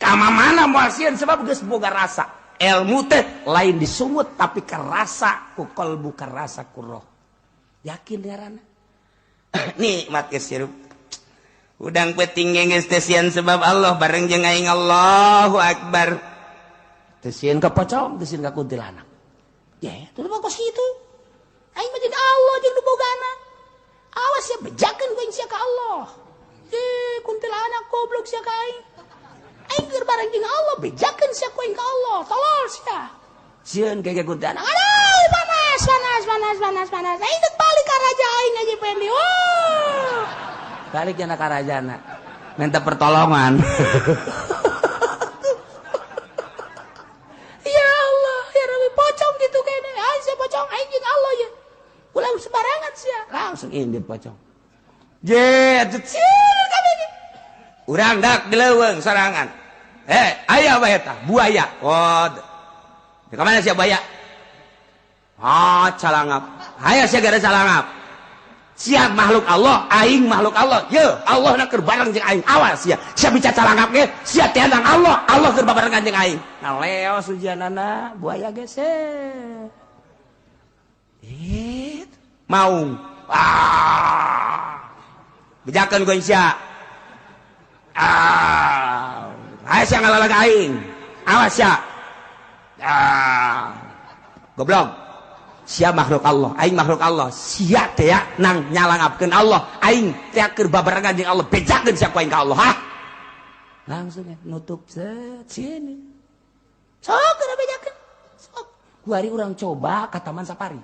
Ka mamana moal sieun sebab geus boga rasa. Ilmu teh lain disungut tapi karasa ku qalbu karasa ku roh. Yakin ngaranna. Nikmat geus hirup. Udang peuting geus teh sieun sebab Allah bareng jeung aing Allahu Akbar. Teu sieun ka pocong, teu sieun ka kuntilanak. Ya, itu mah kos itu. Aing mah jeung Allah jeung nu bogana. Awas ya bejakeun ku sia ka Allah. Kuntilanak goblok sia ka aing. Aing keur bareng jeung Allah bejakeun sia ku aing ka Allah. Tolol sia. Sieun ke kuntilanak. Aduh, panas. Aing teh balik ka raja aing aja pendi. Balik cenah ka rajana. Minta pertolongan. Ulang sembarangan sia, langsung indit pocong. Jet, kami ni. Urang dak dileuweung sorangan. Aya bae eta, buaya. Oh. Di mana sia buaya? Calangap. Aya sia gara calangap. Sia makhluk Allah, aing makhluk Allah. Ye, Allah na keur bareng jeung aing. Awas sia. Sia bicara calangap ge, sia teh Allah, Allah keur barengan jeung aing. Naleo sujanana buaya geser. Maung bejakeun ku sia aya sia ngalalag aing awas sia goblok sia makhluk Allah aing makhluk Allah sia teh nang nyalangapkeun Allah aing teh keur babarengan jeung Allah bejakeun sia ku aing ka Allah langsung ya nutup sini sok kada bejakeun sok kuari urang coba ka Taman Safari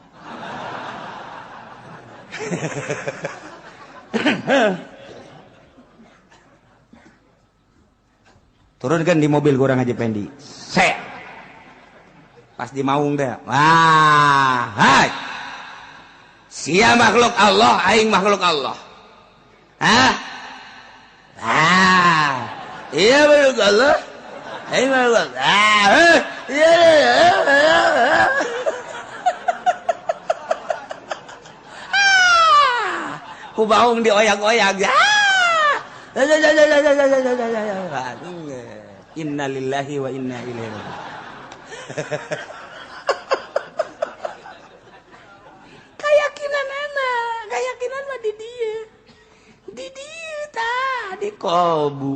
turunkan di mobil kurang Haji Pendi pas di maung teh wah hai sia makhluk Allah aing makhluk Allah hah iya makhluk Allah aing makhluk Allah iya ku baung dioyak-oyak inna lillahi wa inna ilaihi raji'un keyakinan mah di dieu tah di kolbu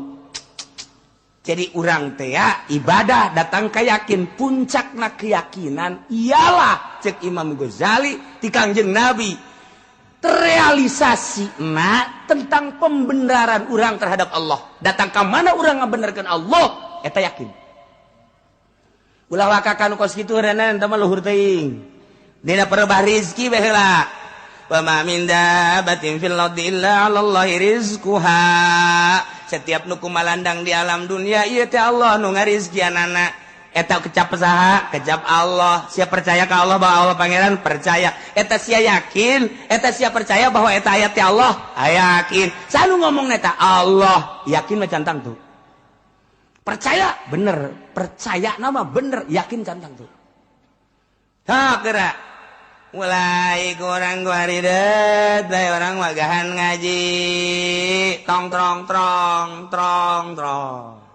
jadi urang teh ya ibadah datang keyakin puncakna keyakinan ialah cek Imam Ghazali ti Kangjeng Nabi terrealisasi tentang pembenaran urang terhadap Allah datang ke mana urang ngabenerkeun Allah eta yakin ulah wakakan kos kitu renan teh mah luhur teuing dina perebah rezeki bae heula wa ma min dabbatin fil ardi illa 'alallahi rizquha setiap nu kumalandang di alam dunia ieu teh Allah nu ngarizkianana eta kecap saha kecap Allah sia percaya ka Allah bahwa Allah pangeran percaya eta sia yakin eta sia percaya bahwa eta ayat ti Allah yakin sanu ngomong eta Allah yakin mah cantang tuh percaya bener percaya nama bener yakin cantang tuh gerak mulai kurang guaridet bae orang magahan ngaji tong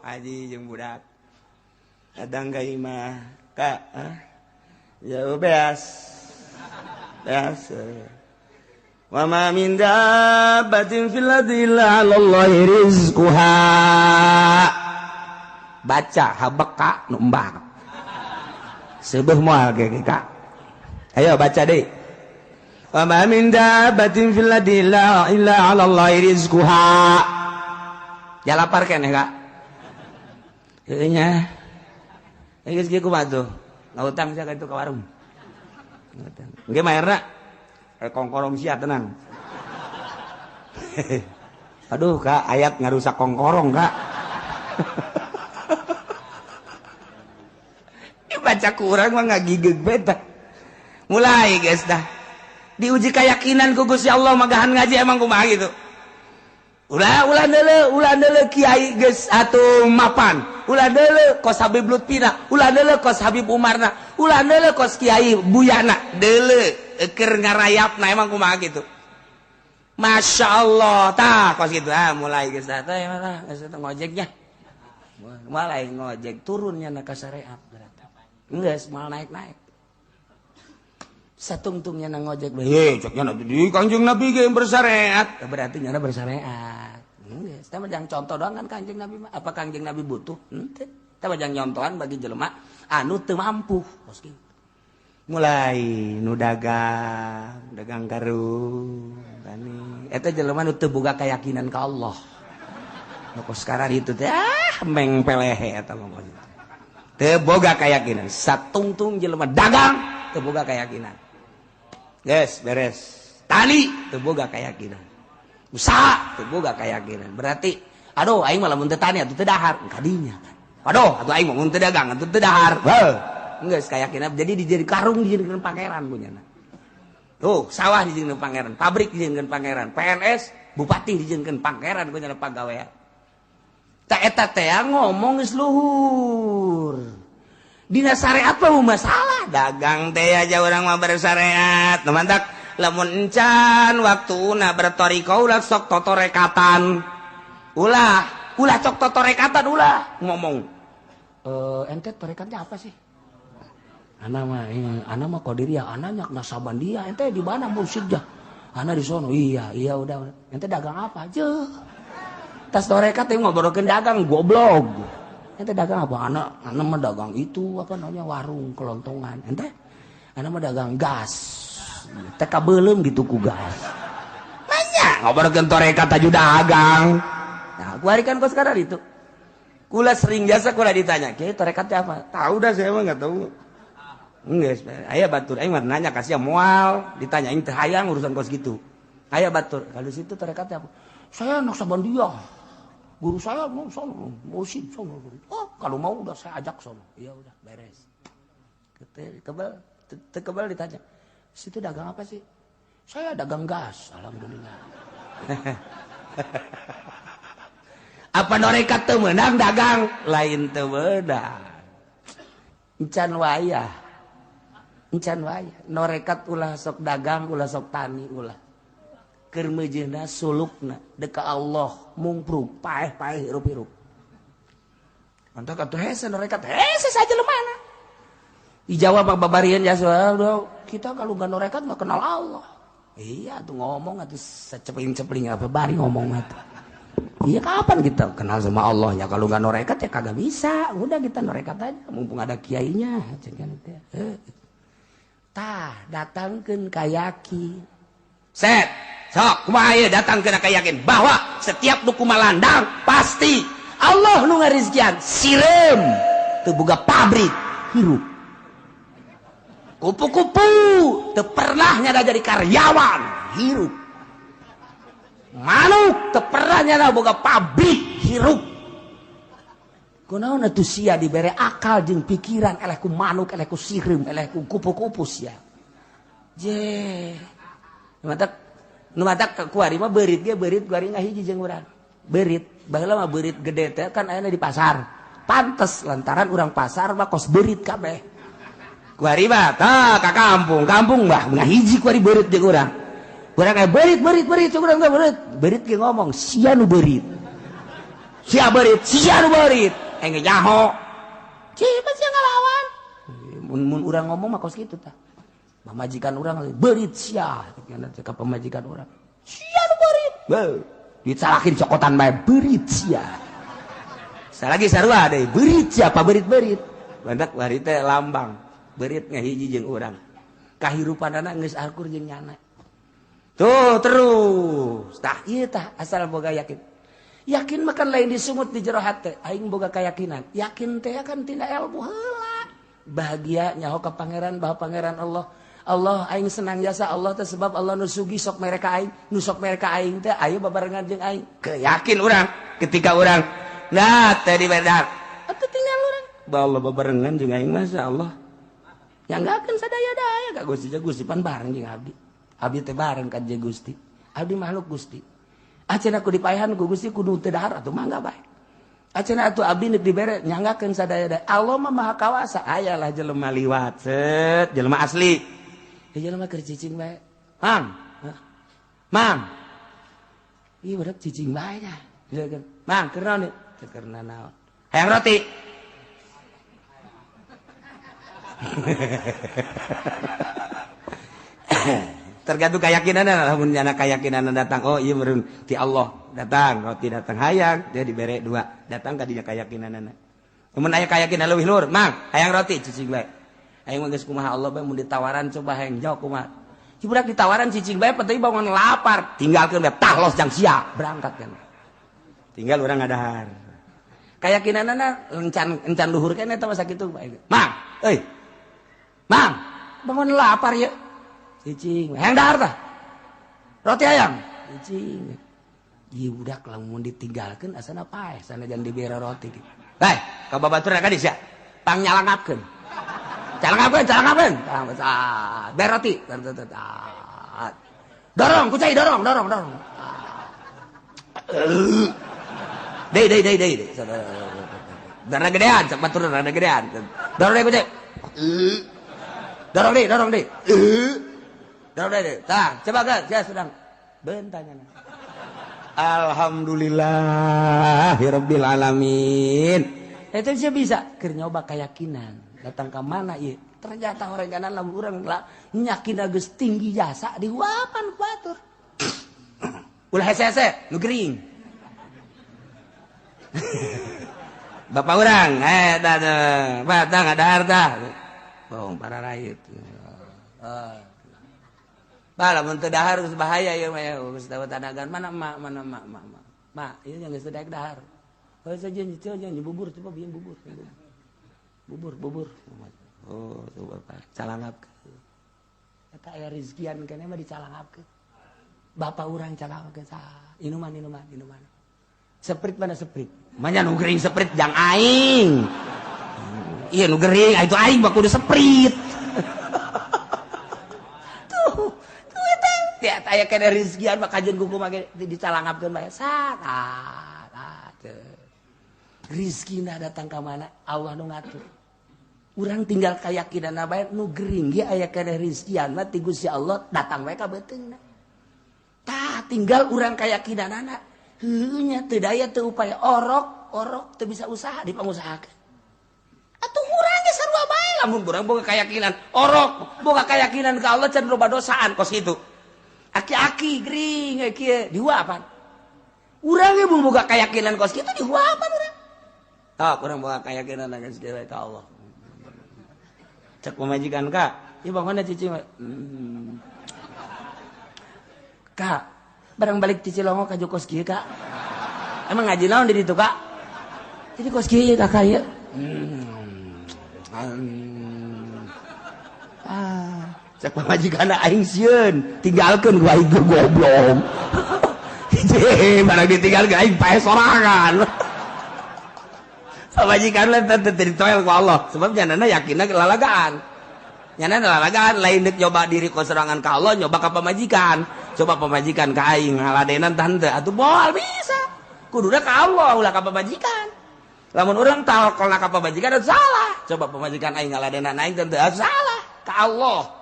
ngaji jeung budak adang ka imah kak jauh beas wa ma min dabbatin fil ardi illa 'alallahi rizquha baca habeka nu embak seubeuh moal ge kak ayo baca deui wa ma min dabbatin fil ardi illa 'alallahi rizquha jalapar keneh kak heuh nya geus kieu kumaha tuh ngautang sia ka itu ka warung ngautang engke maerna kongkorong sia tenang aduh kak ayat ngarusak kongkorong kak baca kurang mah ngagigeg beta mulai guys dah diuji keyakinan ku Gusti Allah magahan ngaji emang kumaha gitu ulah deuleu kiai geus atuh mapan ulah deuleu kos Habib Lutfina ulah deuleu kos Habib Umarna ulah deuleu kos kiai Buyana deuleu keur ngarayapna emang kumaha gitu Masya Allah tah kos gitu mulai geus dah teh mah geus ngojeknya mulai ngojek turunnya na ka syariat geus mal naik-naik satungtungnya nang ngojek bae ceknya di Kanjeng Nabi ge bersyariat berarti nyana bersyariat geus teh mah jang contoh doang kan Kanjeng Nabi mah apa Kanjeng Nabi butuh henteu teh mah jang nyontohan bagi jelema anu teu mampu kos kitu mulai nu dagang karung tani eta jelema nu teu boga keyakinan ka Allah nu kos sekarang itu teh meng pelehe eta mah teu boga keyakinan satungtung jelema dagang teu boga keyakinan geus beres tani teu boga keyakinan usaha teu boga keyakinan berarti aduh aing mah lamun teu tani atuh teu dahar kadinya kan aduh atuh aing mah mun teu dagang atuh teu dahar geus keyakinan jadi dijadi karung dijadikeun pangeran punyana tuh sawah dijadikeun pangeran pabrik dijadikeun pangeran PNS bupati dijadikeun pangeran punyana pagawean tak eta teh ngomong geus luhur dina syariat mah masalah dagang teh aja urang mah bersyariat mantak lamun encan waktuna bertoriko ulah sok totorekatan ulah cok totorekatan ulah ngomong ente torekatnya apa sih ana mah Qadiriyah ana nyak Nasabandia ente di mana mursyidnya ana di sono iya udah ente dagang apa aja tas torekat teh ngobrolkeun dagang goblok ente dagang apa anak mah dagang itu apa namanya warung kelontongan ente anak mah dagang gas teh kabeulem gitu ku gas nanya ngobrolkeun torekat aju dagang nah kuarikan kos kadar itu Kula sering biasa kula ditanya, "Kiai tarekatnya apa?" Tahu dah saya mah enggak tahu. Enggak, aya batur aing mah nanya kasih moal, ditanyain teh hayang urusan kos gitu. Aya batur, kalau situ tarekatnya apa? Saya anak Sabandia. Guru saya mau sono, mau sih sono. Oh, kalau mau udah saya ajak sono. Iya udah beres. Kebal ditanya. Situ dagang apa sih? Saya dagang gas, alhamdulillah. Apa norekat teu meunang dagang? Lain teu meunang. Encan wayah. Norekat ulah sok dagang, ulah sok tani ulah. Keur meujeuhna sulukna deka Allah mungpruk paeh-paeh hirup-hirup. Mantap atuh hese norekat hese saja lemana. Dijawab babarian ya soal kita kalau nggak norekat nggak kenal Allah. Iya tuh ngomong atuh secepling-cepling apa bari ngomong mah. Iya kapan kita kenal sama Allah ya kalau nggak norekat ya kagak bisa. Udah kita norekat aja mumpung ada kiainya. Tah datangkeun ka yakin. Set, sok kumaha ieu datangkeun ka yakin bahwa setiap nu kumalandang pasti Allah nu ngarizkian sireum teu boga pabrik hirup. Kupu-kupu teu pernah nyada jadi karyawan hirup. Manuk teu pernah nyada boga pabrik hirup. Kunaon atuh sia dibere akal jeung pikiran eleh ku manuk, eleh ku sireum, eleh ku kupu-kupu sia. Je. Nu matak kuari mah beurit ge beurit kuari ngahiji jeung urang. Beurit, baheula mah beurit gede teh kan aya di pasar. Pantes lantaran urang pasar mah kos beurit kabeh. Kuari mah tah ka kampung mah ngahiji kuari beurit jeung urang. Urang aya beurit jeung urang teh beurit. Beurit ge ngomong, sia nu beurit. Sia nu beurit. Engge nyaho. Cipa sia ngalawan. Mun urang ngomong mah kos kitu tah. Pamajikan urang beurit sia ka pamajikan urang. Sia nu beurit. Beuh. Dicalakin cokotan bae beurit sia. Salagi sarua deui beurit sia pa beurit-beurit. Bantak bari teh lambang. Beurit ngahiji jeung urang. Kahirupanana geus akur jeung nyana. Tuh terus. Tah ieu tah asal boga yakin. Yakin makan lain disungut di jero hate. Aing boga keyakinan. Yakin teh kan tina ilmu heula. Bahagia nyaho ka pangeran bahwa pangeran Allah. Allah aing senang jasa Allah teh sebab Allah nu sugi sok mereka aing. Nu sok mereka aing teh aya babarengan jeung aing. Keyakin urang ketika urang nah teh dibedak. Atuh tinggal urang. Ba Allah babarengan jeung aing masyaallah. Nyanggakeun sadaya-daya ka Gusti Gusti pan bareng jeung abdi. Abdi teh bareng ka Gusti. Abdi makhluk Gusti. Acenah ku dipaehan ku Gusti kudu teu dahar atuh mangga bae. Acenah atuh abdi neuk dibere nyanggakeun sadaya-daya. Allah mah maha kawasa. Ayalah jelema liwat set jelema asli. Jelema keur cicing bae. Mang. Ieu budak cicing bae nya. Mang keur naon ieu? Teu keur naon. Hayang roti. Tergantung keyakinan lamun nyana keyakinan datang oh ieu meureun ti Allah datang roti datang hayang dia dibere dua datang ka dinya keyakinanna mun aya keyakinan leuwih luhur mang hayang roti cicing bae aing mah geus kumaha Allah bae mun ditawaran coba hayang jawab kumaha si budak ditawaran cicing bae penting bangun lapar tinggalkeun bae tah los jang sia berangkat kan tinggal urang ngadahar keyakinanna encan luhur keneh eta mah sakitu mang euy mang bangun lapar ya cicing, hayang dahar tah. Roti hayang. Cicing. Ieu budak lamun ditinggalkeun asana paeh, sanajan dibere roti. Bae, ka babaturan ka dieu sia. Tang nyalangapkeun. Calangapkeun. Bere roti. Dorong, kucai dorong. Dei. Darah gedean, cak baturan rada gedean. Dorong deh kucai. Dorong deh. Dorong deh. Tah, coba kan, saya sedang bentanya. Alhamdulillahirabbil alamin. Itu sih bisa keur nyoba keyakinan. Datang ke mana ieu? Ternyata orang kanan lamun urang nyakin geus tinggi jasa diuapan ku batur. Ulah hese-hese nu gering. Bapak urang, batang ada harta. Bohong para rakyat. Lamun teu dahar geus bahaya ieu mah geus dawa tanagan mana mak. Mak, ieu yang geus teu daek dahar. Heuh saja nyicil nya bubur coba bieu bubur. Bubur. Oh, tuh Bapak calangapkeun. Eta aya rezkian keneh mah dicalangapkeun. Bapak urang calangapkeun sah. Inuman. Seprit mana seprit? Manya nu gering seprit jang aing. Iya nu gering itu aing mah kudu seprit. Tuh eta aya keneh rezkian mah kajeun kuku mah dicalangapkeun bae sat. Rizkina datang ke mana? Allah nu ngatur. Urang tinggal keyakinan bae nu gering ge aya keneh rizkian mah ti Gusti Allah datang wae ka beuteungna. Tah tinggal urang keyakinanana heuh nya teu daya teu upaya orok teu bisa usaha dipangusahakeun. Atuh urang ge sarua bae lamun urang boga keyakinan orok, boga keyakinan ka Allah can loba dosaan kos kitu. Aki-aki gering kieu dihuapan. Urang ge boga keyakinan kos kitu dihuapan urang. Tak kurang bawa keyakinan akan segala ke Allah. Cek pemajikan kak, ini bangunnya cici. Kak, barang balik cici longo ke kos kieu kak. Emang ngaji naon di ditu kak? Jadi kos kieu kak ya. Cek pemajikan aing sieun, tinggalkeun ku aing goblok. Barang ditinggal ke aing pae sorangan. Pamajikan lah tadi toel ku Allah sebab janana yakinna lalagaan lain dek nyoba diri ku serangan ka Allah nyoba ka pamajikan coba pamajikan ka aing ngaladenan tante atuh moal bisa kuduna ka Allah ulah ka pamajikan lamun urang tawakkalna ka pamajikan atuh salah coba pamajikan aing ngaladenan aing tante atuh salah ka Allah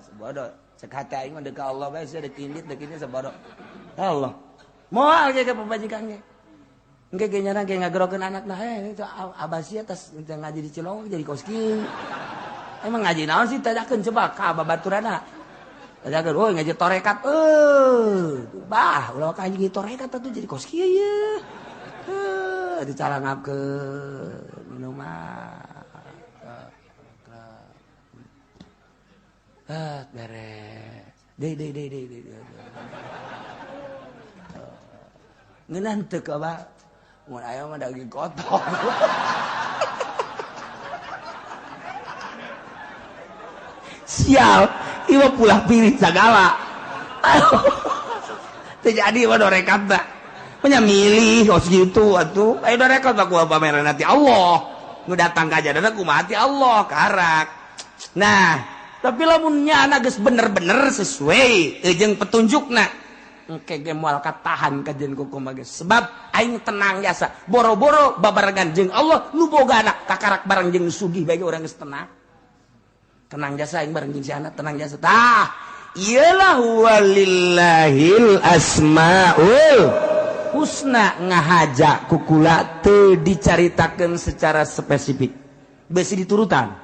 sebodoh cek hati aing mah deuk ka Allah bae sia deuk indit sebodoh Allah moal ge ka pamajikan ge. Engke ge nyana ge ngagerokeun anakna itu abah sia tas ngaji di Cilong jadi kos kieu. Emang ngaji naon sih tadakeun coba ka babaturana. Tadakeun oh ngaji torekat bah ulah ka ngaji torekat atuh jadi kos kieu ye. Dicalangapkeun minuman. Beres. Dei. Ngeunaan teu ka Abah. Mun aya mah daging kotor. Sial, ieu pulah piring sagala. Teu jadi mah dorekat da. Nya milih kos gitu atuh. Aya dorekat mah ku pameran ti Allah. Nu datang ka jadana kumaha ti Allah karak. Nah, tapi lamun nya geus bener-bener sesuai jeung petunjukna. Engke ge moal katahan kajeun kuku mah geus sebab aing tenang jasa boro-boro babarengan jeung Allah nu bogana kakarak bareng jeung sugih bae urang geus tenang jasa aing bareng jeung si anak tenang jasa tah iyalah walillahil asmaul husna ngahaja kukula teu dicaritakeun secara spesifik besi diturutan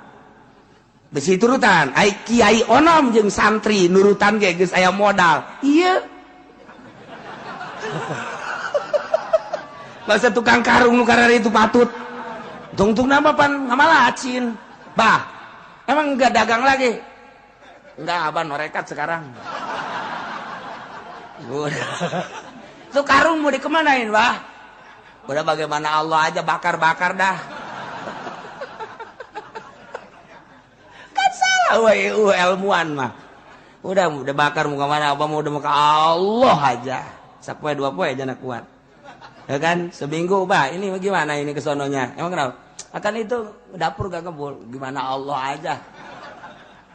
ai kiai onom jeung santri nurutan ge geus aya modal ieu masa tukang karung nu karari itu patut tungtung nama pan ngamalacin bah emang enggak dagang lagi enggak abah norekat sekarang itu karung mau dikemanain bah udah bagaimana Allah aja bakar-bakar dah kan salah ilmuwan mah udah bakar mau kemana apa mau udah mau ke Allah aja sapoe dua poe aja nak kuat ya kan seminggu bah ini bagaimana ini kesononya emang kenapa akan itu dapur gak kebul gimana Allah aja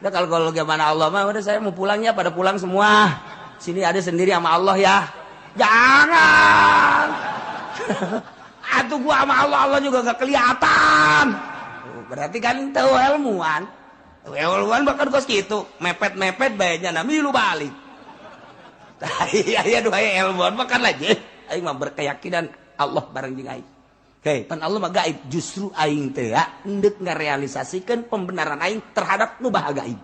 udah kalau gimana Allah mah udah saya mau pulangnya pada pulang semua sini ada sendiri sama Allah ya jangan atuh gua sama Allah juga gak kelihatan berarti kan tahu ilmuwan bakal kos gitu mepet baiknya nami lu balik iya doa ilmuwan makan lagi aing mah berkeyakinan Allah bareng jeung aing. Oke, pan Allah mah gaib, justru aing teh hendeuk ngarealisasikeun pembenaran aing terhadap nu bahagia aing.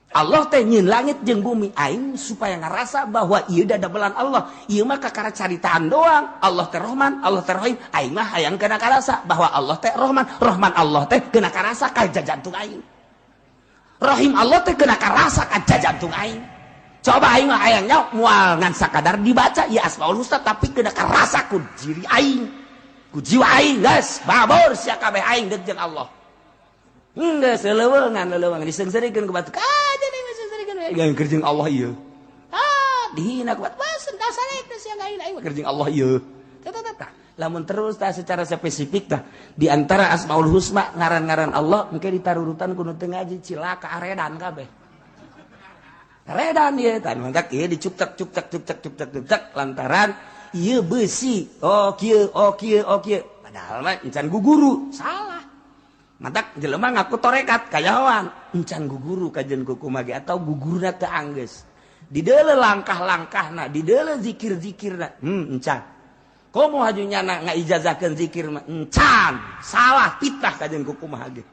Allah teh nyieun langit jeung bumi aing supaya ngarasa bahwa ieu da dabelan Allah. Ieu mah kakara caritaan doang. Allah teh Rahman, Allah teh Rahim. Aing mah hayang kana karasa bahwa Allah teh Rahman, Rahman Allah teh keuna karasa ka jantung aing. Rahim Allah teh keuna karasa ka jantung aing. Coba aing mah hayangnya moal ngan sakadar dibaca ya Asmaul Husna tapi keuna karasa ku diri aing. ku jiwa aing geus babor sia kabeh aing deuk jeung Allah. Geus leuweungan disengseurekeun ku batur. Jadi disengseurekeun we keur jeung Allah ieu. Dihina ku batur. Basen dasarek sia aing keur jeung Allah ieu. Tah. Lamun terus tah secara spesifik tah di antara Asmaul Husna ngaran-ngaran Allah engke ditarurutan ku nu teu ngaji cilaka aredan kabeh. Aredan ieu tah mangdak ieu dicuktak lantaran ieu besi. Oh kieu. Padahal mah encan guguru, salah. Mangdak jelema ngaku torekat kayawan, encan guguru kajen kukumage atau gugurna teu anggeus. Di deuleu langkah-langkahna, di deuleu zikir-zikirna, encan. Komo hajunya ngaijazahkeun zikir mah encan salah fitnah kajeun ku kumaha ge.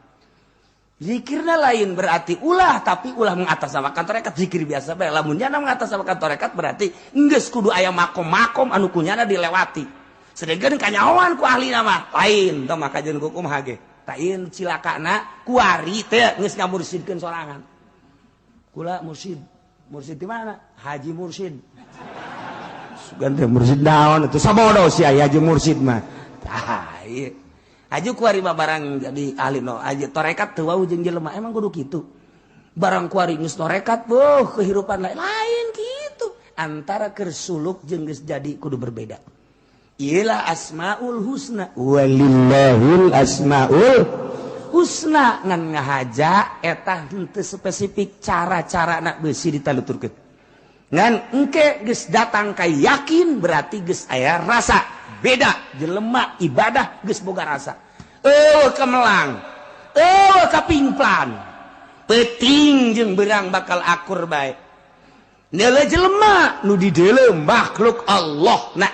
Zikirna lain berarti ulah tapi ulah mengatasnamakan tarekat zikir biasa bae. Lamun nya mengatasnamakan tarekat berarti geus kudu aya makom-makom anu kunyana dilewati. Sedengkeun kanyahoan ku ahlina mah lain tah mah kajeun ku kumaha ge. Tah ieu cilakana kuari teh geus ngamursidkeun sorangan. Kula mursid di mana? Haji Mursid. Ganti mursid daun itu sabodo si Haji Mursid mah. Tah ieu. Haji kuari mah barang jadi ahli no. Haji torekat teu wau jeung jelema emang kudu kitu. Barang kuari geus torekat kehirupan lain kitu. Antara keur suluk jeung geus jadi kudu berbeda. Ialah Asmaul Husna. Walillahil Asmaul Husna ngan ngahaja eta henteu spesifik cara-carana beusi ditaluturkeun. Ngan engke geus datang ka yakin berarti geus aya rasa beda jelema ibadah geus boga rasa kemelang kapimplan peuting jeung beurang bakal akur bae neuleuh jelema nu di deuleu makhluk Allah. Nah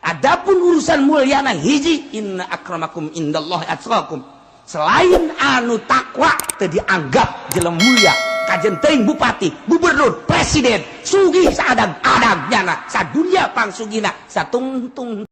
adapun urusan mulyana hiji inna akramakum indallahi atqakum selain anu takwa teu dianggap jelema mulia. Kajen teuing bupati, gubernur, presiden, sugih saadang-adangnyana, sadunya pangsugina, satungtung